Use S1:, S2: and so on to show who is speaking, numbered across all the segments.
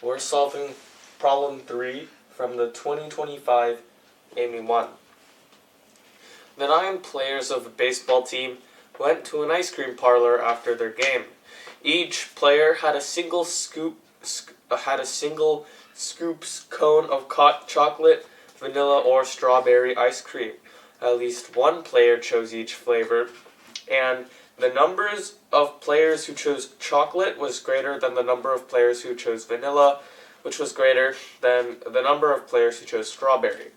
S1: We're solving problem 3 from the 2025 Amy 1. The 9 players of a baseball team went to an ice cream parlor after their game. Each player had a single scoop's cone of chocolate, vanilla, or strawberry ice cream. At least one player chose each flavor, and the numbers of players who chose chocolate was greater than the number of players who chose vanilla, which was greater than the number of players who chose strawberry.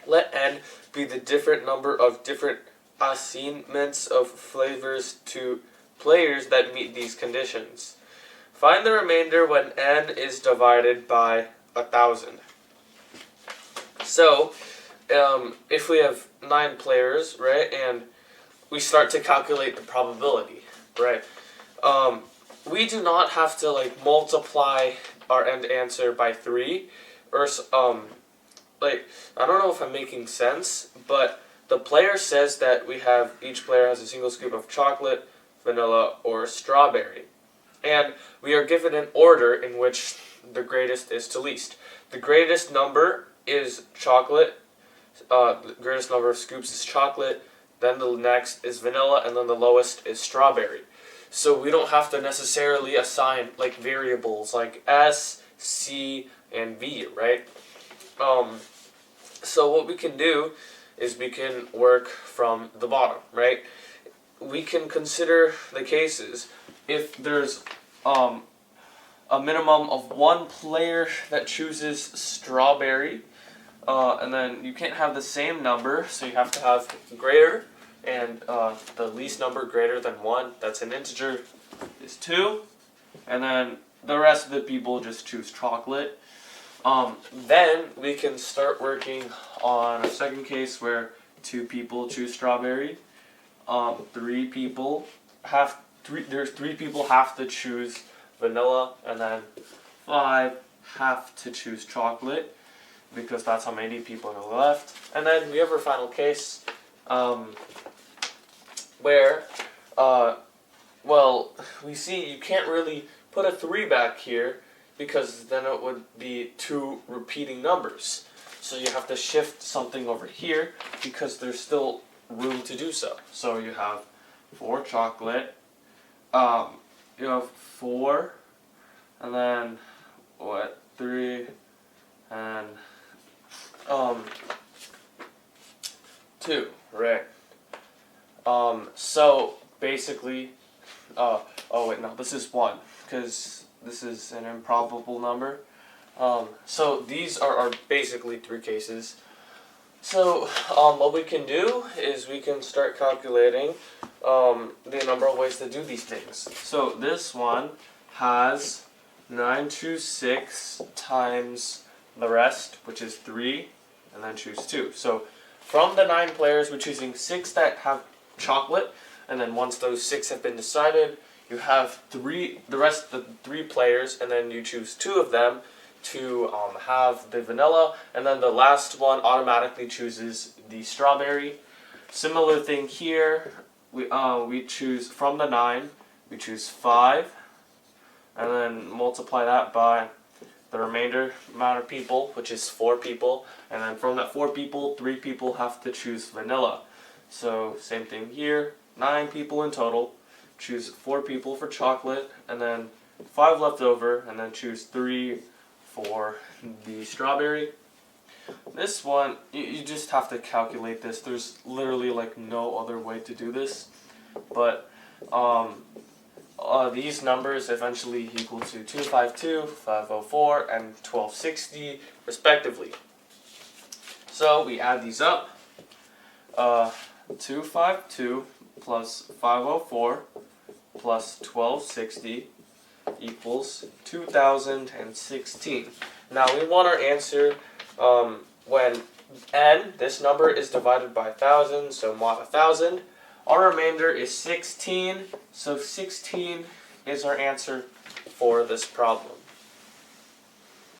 S1: Let n be the different number of different assignments of flavors to players that meet these conditions. Find the remainder when n is divided by 1,000. So, if we have 9 players, right, and we start to calculate the probability, right, we do not have to, multiply our end answer by 3, or, I don't know if I'm making sense, but the player says that each player has a single scoop of chocolate, vanilla, or strawberry. And we are given an order in which the greatest is to least. The greatest number is chocolate, the greatest number of scoops is chocolate, then the next is vanilla, and then the lowest is strawberry. So we don't have to necessarily assign variables like S, C, and V, right? So what we can do is we can work from the bottom, right? We can consider the cases if there's a minimum of 1 player that chooses strawberry, and then you can't have the same number, so you have to have greater, and the least number greater than 1, that's an integer, is 2, and then the rest of the people just choose chocolate. Then we can start working on a second case where 2 people choose strawberry. 3 people have to choose vanilla, and then 5 have to choose chocolate because that's how many people are left. And then we have our final case where we see you can't really put a 3 back here because then it would be 2 repeating numbers. So you have to shift something over here because there's still room to do so. So you have 4 chocolate, you have 4, and then 3, and 2, right? So basically, this is 1 because this is an improbable number. So these are basically 3 cases. So what we can do is we can start calculating the number of ways to do these things. So this one has 9 choose 6 times the rest, which is 3, and then choose 2. So from the 9 players, we're choosing 6 that have chocolate, and then once those 6 have been decided, you have the rest of the 3 players, and then you choose 2 of them to have the vanilla, and then the last one automatically chooses the strawberry. Similar thing here, we choose from the 9, we choose 5, and then multiply that by the remainder amount of people, which is 4 people, and then from that 4 people, 3 people have to choose vanilla. So same thing here, 9 people in total, choose 4 people for chocolate, and then 5 left over, and then choose 3 for the strawberry. This one, you just have to calculate this. There's literally no other way to do this, but these numbers eventually equal to 252, 504, and 1260 respectively. So we add these up. 252 plus 504 plus 1260 equals 2016. Now we want our answer when n, this number, is divided by 1,000, so mod 1,000. Our remainder is 16, so 16 is our answer for this problem.